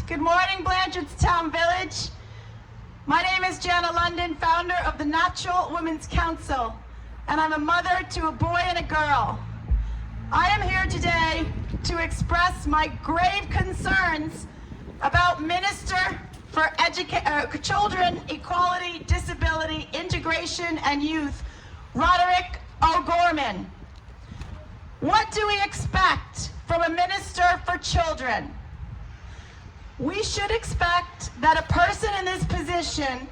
Good morning, Blanchardstown Village. My name is Jana, founder of the Natural Women's Council, and I'm a mother to a boy and a girl. I am here today to express my grave concerns about Minister for Children, Equality, Disability, Integration and Youth, Roderick O'Gorman. What do we expect from a Minister for Children? We should expect that a person in this position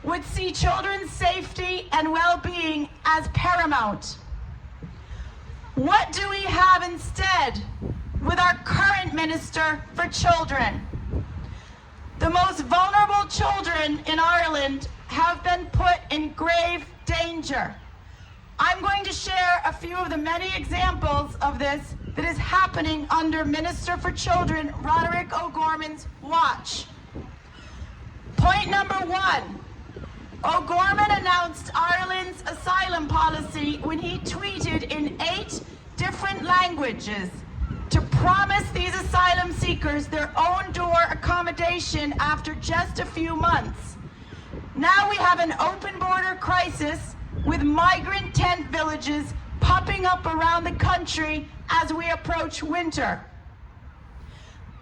would see children's safety and well-being as paramount. What do we have instead with our current Minister for Children? The most vulnerable children in Ireland have been put in grave danger. I'm going to share a few of the many examples of this that is happening under Minister for Children Roderick O'Gorman's watch. Point number one, O'Gorman announced Ireland's asylum policy when he tweeted in 8 different languages to promise these asylum seekers their own door accommodation after just a few months. Now we have an open border crisis with migrant tent villages popping up around the country as we approach winter.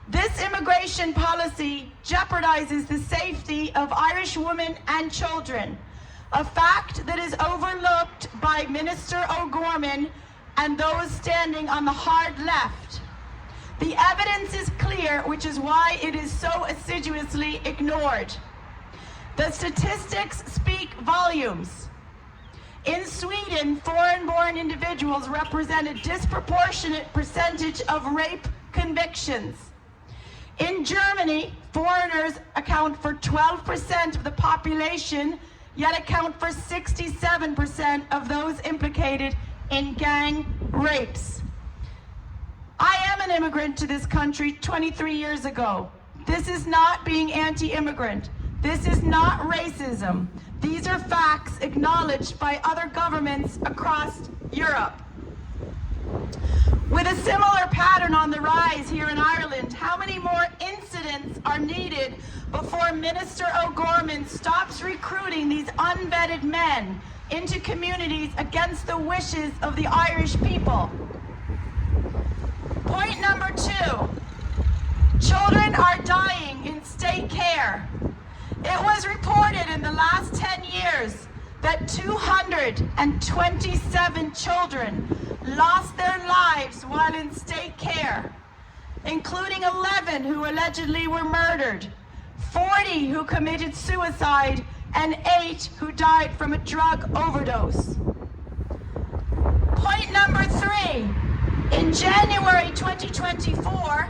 This immigration policy jeopardizes the safety of Irish women and children, a fact that is overlooked by Minister O'Gorman and those standing on the hard left. The evidence is clear, which is why it is so assiduously ignored. The statistics speak volumes. In Sweden, foreign-born individuals represent a disproportionate percentage of rape convictions. In Germany, foreigners account for 12% of the population, yet account for 67% of those implicated in gang rapes. I am an immigrant to this country 23 years ago. This is not being anti-immigrant. This is not racism. These are facts acknowledged by other governments across Europe. With a similar pattern on the rise here in Ireland, how many more incidents are needed before Minister O'Gorman stops recruiting these unvetted men into communities against the wishes of the Irish people? Point number 2, children are dying in state care. It was reported in the last 10 years that 227 children lost their lives while in state care, including 11 who allegedly were murdered, 40 who committed suicide, and 8 who died from a drug overdose. Point number 3, in January 2024,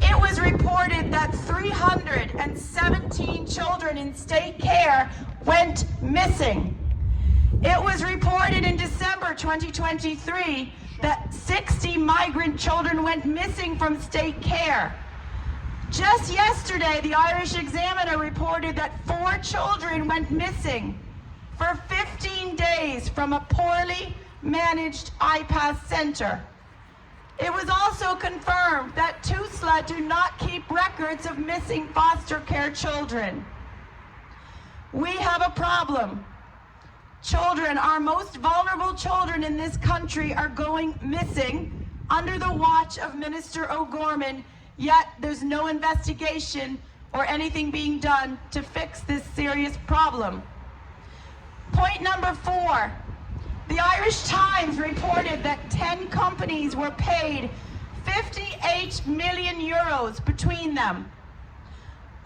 it was reported that 317 children in state care went missing. It was reported in December 2023 that 60 migrant children went missing from state care. Just yesterday, the Irish Examiner reported that 4 children went missing for 15 days from a poorly managed IPAS center. It was also confirmed that TUSLA do not keep records of missing foster care children. We have a problem. Children, our most vulnerable children in this country, are going missing under the watch of Minister O'Gorman, yet there's no investigation or anything being done to fix this serious problem. Point number 4. The Irish Times reported that 10 companies were paid 58 million euros between them.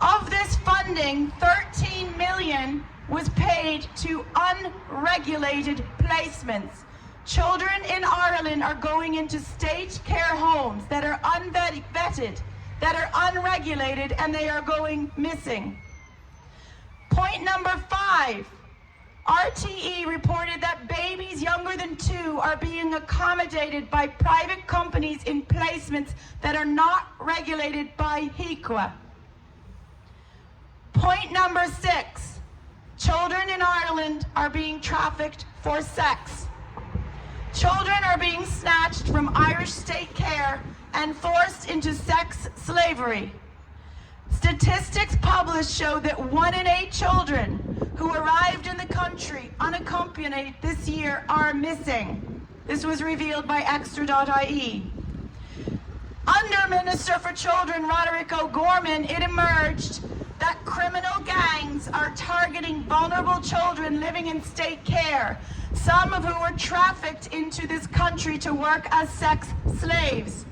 Of this funding, 13 million was paid to unregulated placements. Children in Ireland are going into state care homes that are unvetted, that are unregulated, and they are going missing. Point number 5. RTE reported that babies younger than 2 are being accommodated by private companies in placements that are not regulated by HIQA. Point number 6, children in Ireland are being trafficked for sex. Children are being snatched from Irish state care and forced into sex slavery. Statistics published show that 1 in 8 children who arrived in the country unaccompanied this year are missing. This was revealed by Extra.ie. Under Minister for Children Roderick O'Gorman, it emerged that criminal gangs are targeting vulnerable children living in state care, some of who were trafficked into this country to work as sex slaves.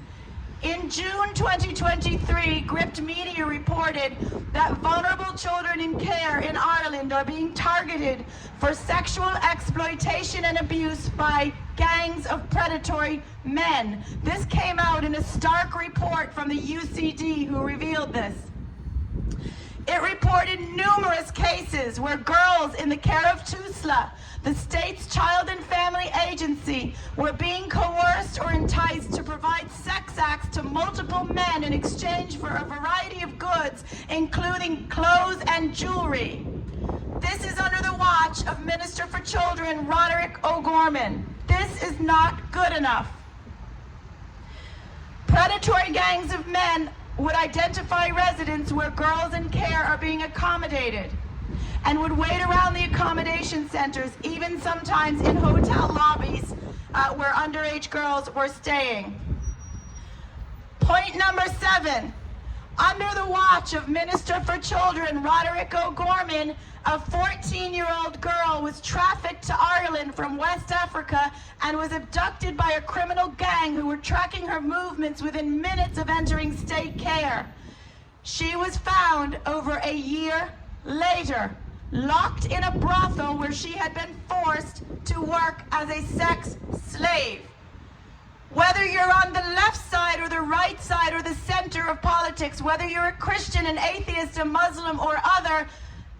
In June 2023, Gript Media reported that vulnerable children in care in Ireland are being targeted for sexual exploitation and abuse by gangs of predatory men. This came out in a stark report from the UCD, who revealed this. It reported numerous cases where girls in the care of TUSLA, the state's child and family agency, were being coerced or enticed to provide sex acts to multiple men in exchange for a variety of goods, including clothes and jewelry. This is under the watch of Minister for Children Roderick O'Gorman. This is not good enough. Predatory gangs of men would identify residents where girls in care are being accommodated and would wait around the accommodation centers, even sometimes in hotel lobbies where underage girls were staying. Point number 7. Under the watch of Minister for Children Roderick O'Gorman, a 14-year-old girl was trafficked to Ireland from West Africa and was abducted by a criminal gang who were tracking her movements within minutes of entering state care. She was found over a year later, locked in a brothel where she had been forced to work as a sex slave. Whether you're on the left side or the right side or the center of politics, whether you're a Christian, an atheist, a Muslim, or other,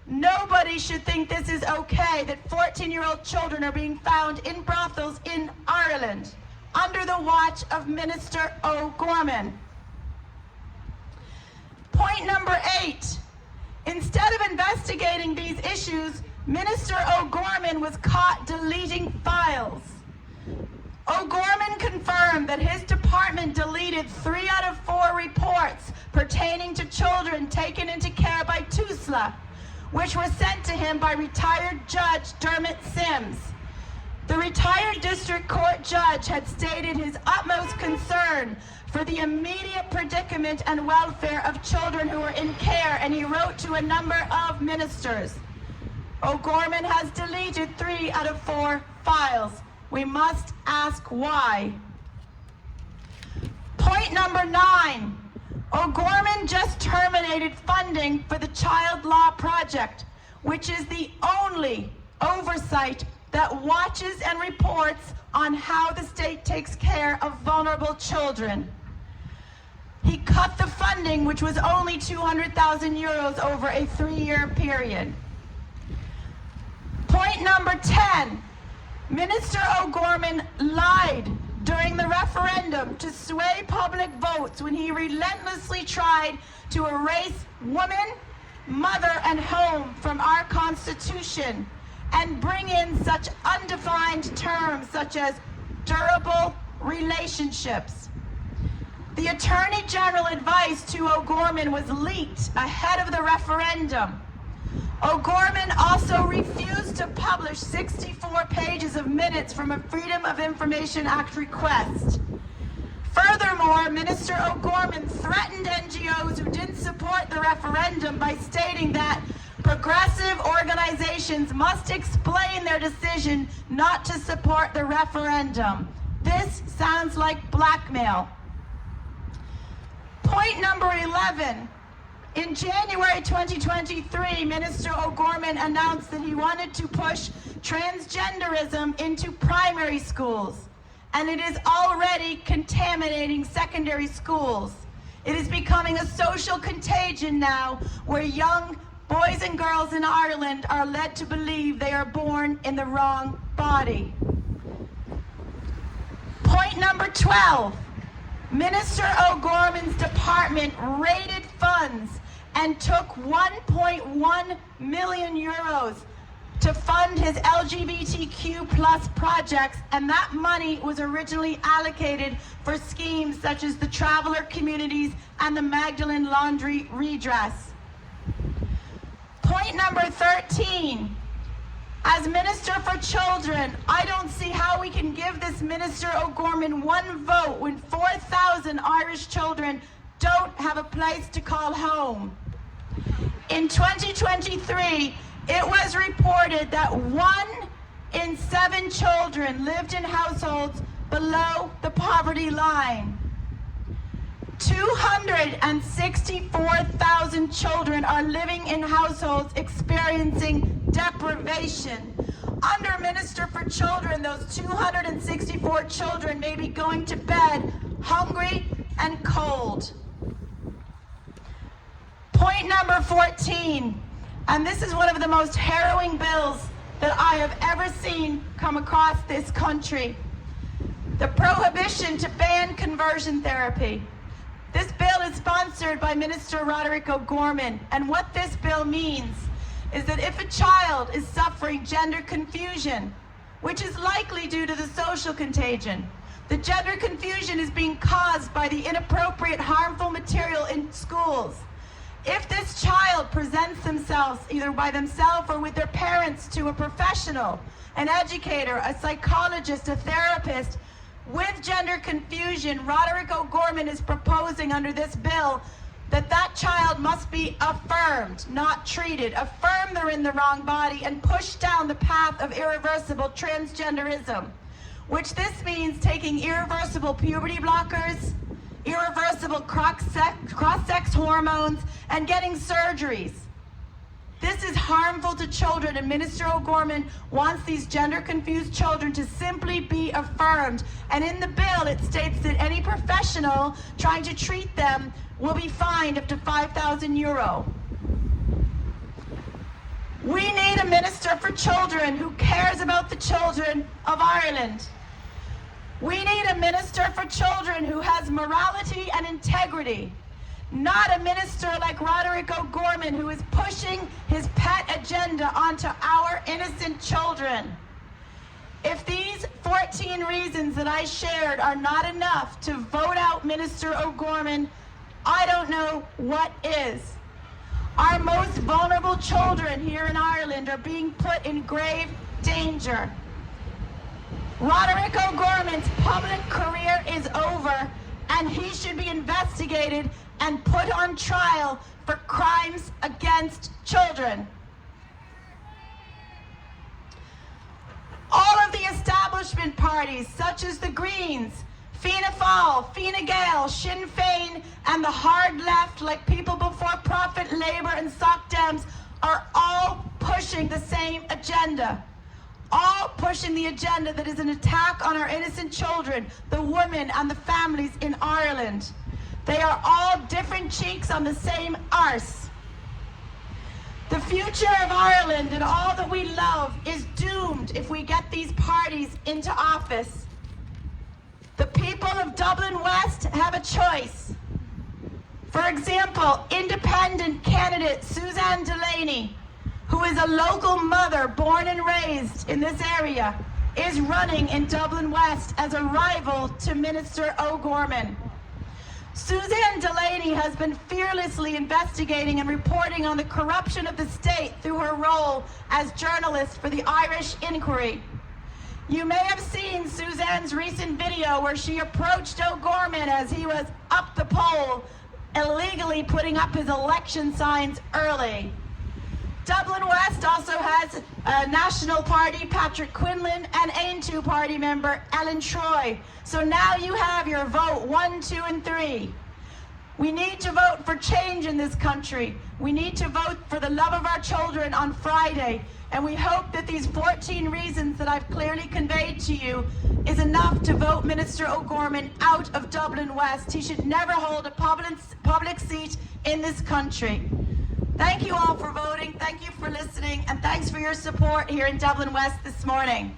nobody should think this is okay, that 14-year-old children are being found in brothels in Ireland under the watch of Minister O'Gorman. Point number 8. Instead of investigating these issues, Minister O'Gorman was caught deleting files. O'Gorman confirmed that his department deleted 3 out of 4 reports pertaining to children taken into care by TUSLA, which were sent to him by retired Judge Dermot Sims. The retired district court judge had stated his utmost concern for the immediate predicament and welfare of children who were in care, and he wrote to a number of ministers. O'Gorman has deleted 3 out of 4 files. We must ask why. Point number 9. O'Gorman just terminated funding for the Child Law Project, which is the only oversight that watches and reports on how the state takes care of vulnerable children. He cut the funding, which was only 200,000 euros over a 3-year period. Point number 10. Minister O'Gorman lied during the referendum to sway public votes when he relentlessly tried to erase woman, mother, and home from our Constitution and bring in such undefined terms such as durable relationships. The Attorney General advice to O'Gorman was leaked ahead of the referendum. O'Gorman also refused to publish 64 pages of minutes from a Freedom of Information Act request. Furthermore, Minister O'Gorman threatened NGOs who didn't support the referendum by stating that progressive organizations must explain their decision not to support the referendum. This sounds like blackmail. Point number 11. In January 2023, Minister O'Gorman announced that he wanted to push transgenderism into primary schools, and it is already contaminating secondary schools. It is becoming a social contagion now, where young boys and girls in Ireland are led to believe they are born in the wrong body. Point number 12. Minister O'Gorman's department raided funds and took 1.1 million euros to fund his LGBTQ plus projects, and that money was originally allocated for schemes such as the Traveller Communities and the Magdalene Laundry Redress. Point number 13. As Minister for Children, I don't see how we can give this Minister O'Gorman one vote when 4,000 Irish children don't have a place to call home. In 2023, it was reported that 1 in 7 children lived in households below the poverty line. 264,000 children are living in households experiencing deprivation. Under Minister for Children, those 264 children may be going to bed hungry and cold. Point number 14, and this is one of the most harrowing bills that I have ever seen come across this country. The prohibition to ban conversion therapy. This bill is sponsored by Minister Roderick O'Gorman, and what this bill means is that if a child is suffering gender confusion, which is likely due to the social contagion, the gender confusion is being caused by the inappropriate, harmful material in schools. If this child presents themselves either by themselves or with their parents to a professional, an educator, a psychologist, a therapist, with gender confusion, Roderick O'Gorman is proposing under this bill that that child must be affirmed, not treated. Affirmed they're in the wrong body and pushed down the path of irreversible transgenderism, which this means taking irreversible puberty blockers, irreversible cross-sex hormones, and getting surgeries. This is harmful to children, and Minister O'Gorman wants these gender-confused children to simply be affirmed. And in the bill, it states that any professional trying to treat them will be fined up to €5,000. We need a Minister for Children who cares about the children of Ireland. We need a Minister for Children who has morality and integrity. Not a minister like Roderick O'Gorman who is pushing his pet agenda onto our innocent children. If these 14 reasons that I shared are not enough to vote out Minister O'Gorman, I don't know what is. Our most vulnerable children here in Ireland are being put in grave danger. Roderick O'Gorman's public career is over, and he should be investigated and put on trial for crimes against children. All of the establishment parties, such as the Greens, Fianna Fáil, Fine Gael, Sinn Féin, and the hard left, like People Before Profit, Labour, and Soc Dems, are all pushing the same agenda. All pushing the agenda that is an attack on our innocent children, the women, and the families in Ireland. They are all different cheeks on the same arse. The future of Ireland and all that we love is doomed if we get these parties into office. The people of Dublin West have a choice. For example, independent candidate Suzanne Delaney, who is a local mother born and raised in this area, is running in Dublin West as a rival to Minister O'Gorman. Suzanne Delaney has been fearlessly investigating and reporting on the corruption of the state through her role as journalist for the Irish Inquiry. You may have seen Suzanne's recent video where she approached O'Gorman as he was up the pole, illegally putting up his election signs early. Dublin West also has a National Party, Patrick Quinlan, and Aontú Party member, Ellen Troy. So now you have your vote 1, 2, and 3. We need to vote for change in this country. We need to vote for the love of our children on Friday. And we hope that these 14 reasons that I've clearly conveyed to you is enough to vote Minister O'Gorman out of Dublin West. He should never hold a public seat in this country. Thank you all for voting, thank you for listening, and thanks for your support here in Dublin West this morning.